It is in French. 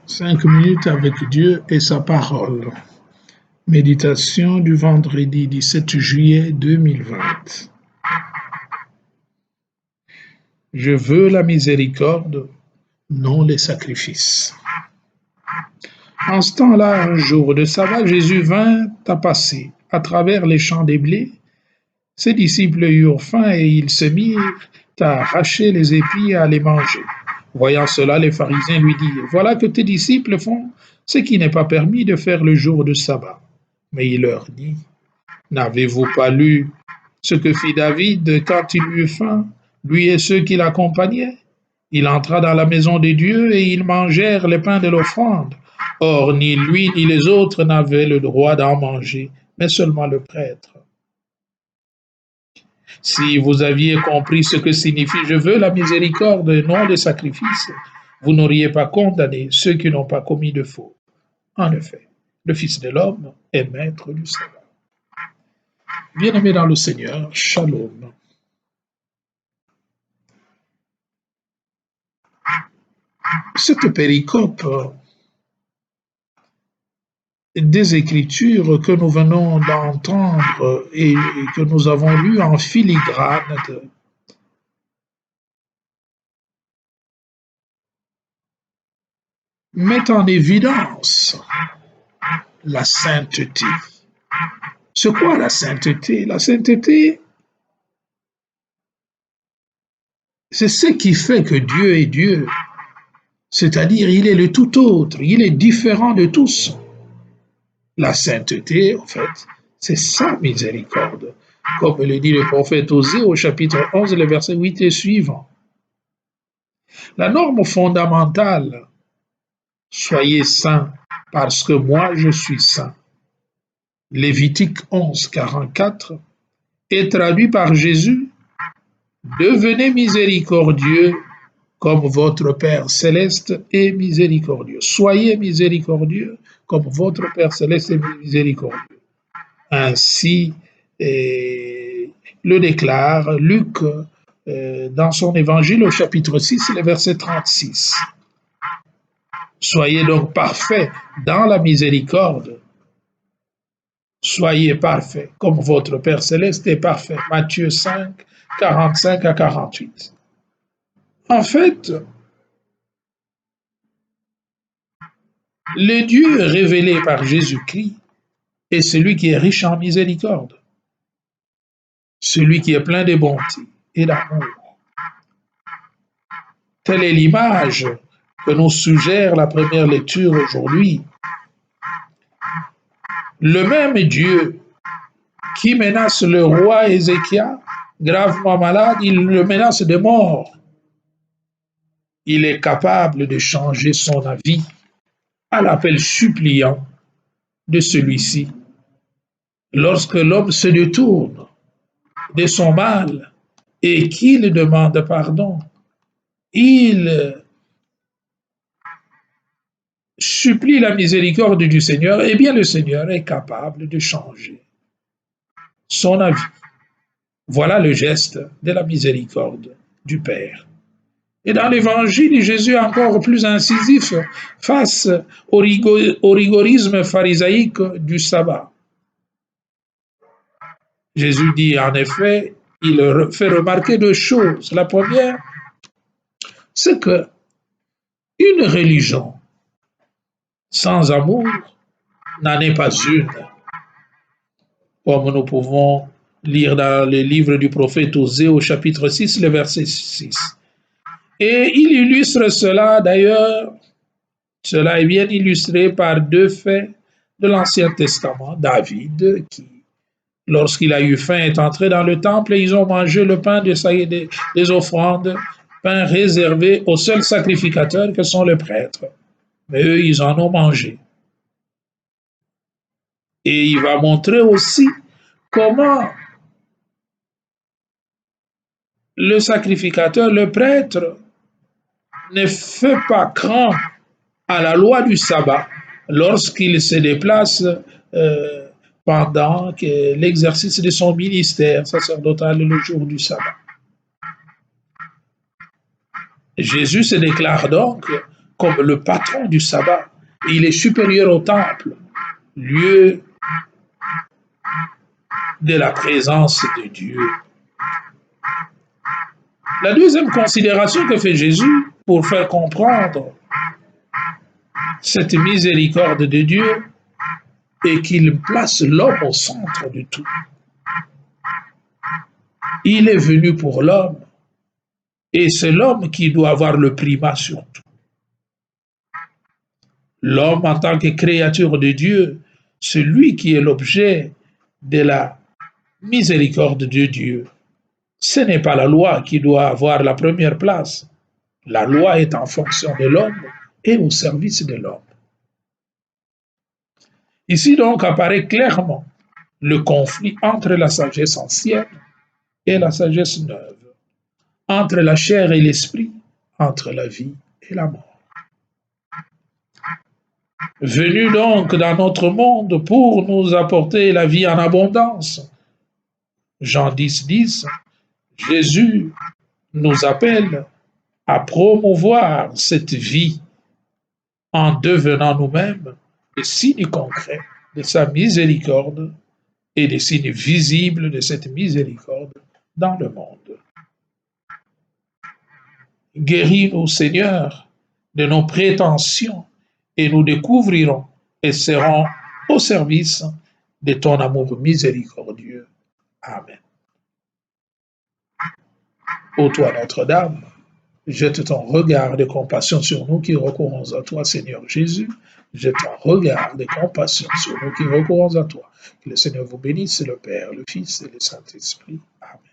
5 minutes avec Dieu et sa parole. Méditation du vendredi 17 juillet 2020. Je veux la miséricorde, non les sacrifices. En ce temps-là, un jour de sabbat, Jésus vint à passer à travers les champs des blés. Ses disciples eurent faim et ils se mirent à arracher les épis et à les manger. Voyant cela, les pharisiens lui dirent: Voilà que tes disciples font ce qui n'est pas permis de faire le jour de sabbat. Mais il leur dit: N'avez-vous pas lu ce que fit David quand il eut faim, lui et ceux qui l'accompagnaient? Il entra dans la maison de Dieu et ils mangèrent le pain de l'offrande. Or, ni lui ni les autres n'avaient le droit d'en manger, mais seulement le prêtre. Si vous aviez compris ce que signifie « je veux la miséricorde et non le sacrifice », vous n'auriez pas condamné ceux qui n'ont pas commis de faute. En effet, le Fils de l'homme est maître du sabbat. Bien-aimés dans le Seigneur, shalom. Cette péricope des Écritures que nous venons d'entendre et que nous avons lues en filigrane met en évidence la sainteté. C'est quoi la sainteté? La sainteté, c'est ce qui fait que Dieu est Dieu, c'est-à-dire il est le tout autre, il est différent de tous. La sainteté, en fait, c'est sa miséricorde, comme le dit le prophète Osée au chapitre 11, le verset 8 et suivant. La norme fondamentale, soyez saints parce que moi je suis saint. Lévitique 11, 44 est traduit par Jésus: Devenez miséricordieux comme votre Père céleste est miséricordieux. Soyez miséricordieux comme votre Père céleste est miséricordieux. Ainsi le déclare Luc dans son évangile au chapitre 6, le verset 36. Soyez donc parfaits dans la miséricorde. Soyez parfaits comme votre Père céleste est parfait. Matthieu 5, 45 à 48. En fait, le Dieu révélé par Jésus-Christ est celui qui est riche en miséricorde, celui qui est plein de bonté et d'amour. Telle est l'image que nous suggère la première lecture aujourd'hui. Le même Dieu qui menace le roi Ézéchias, gravement malade, il le menace de mort. Il est capable de changer son avis à l'appel suppliant de celui-ci. Lorsque l'homme se détourne de son mal et qu'il demande pardon, il supplie la miséricorde du Seigneur, eh bien le Seigneur est capable de changer son avis. Voilà le geste de la miséricorde du Père. Et dans l'Évangile, Jésus est encore plus incisif face au rigorisme pharisaïque du sabbat. Jésus dit en effet, il fait remarquer 2 choses. La première, c'est que une religion sans amour n'en est pas une. Comme nous pouvons lire dans le livre du prophète Osée au chapitre 6, le verset 6. Et il illustre cela d'ailleurs, cela est bien illustré par 2 faits de l'Ancien Testament. David, qui, lorsqu'il a eu faim, est entré dans le temple et ils ont mangé le pain des offrandes, pain réservé aux seuls sacrificateurs que sont les prêtres. Mais eux, ils en ont mangé. Et il va montrer aussi comment le sacrificateur, le prêtre, ne fait pas cran à la loi du sabbat lorsqu'il se déplace pendant l'exercice de son ministère sacerdotal le jour du sabbat. Jésus se déclare donc comme le patron du sabbat. Et il est supérieur au temple, lieu de la présence de Dieu. La deuxième considération que fait Jésus pour faire comprendre cette miséricorde de Dieu est qu'il place l'homme au centre de tout. Il est venu pour l'homme et c'est l'homme qui doit avoir le primat sur tout. L'homme en tant que créature de Dieu, c'est lui qui est l'objet de la miséricorde de Dieu. Ce n'est pas la loi qui doit avoir la première place. La loi est en fonction de l'homme et au service de l'homme. Ici donc apparaît clairement le conflit entre la sagesse ancienne et la sagesse neuve, entre la chair et l'esprit, entre la vie et la mort. Venu donc dans notre monde pour nous apporter la vie en abondance. Jean 10, 10, Jésus nous appelle à promouvoir cette vie en devenant nous-mêmes des signes concrets de sa miséricorde et des signes visibles de cette miséricorde dans le monde. Guéris-nous, Seigneur, de nos prétentions et nous découvrirons et serons au service de ton amour miséricordieux. Amen. Ô toi, Notre-Dame, jette ton regard de compassion sur nous qui recourons à toi, Seigneur Jésus. Jette ton regard de compassion sur nous qui recourons à toi. Que le Seigneur vous bénisse, le Père, le Fils et le Saint-Esprit. Amen.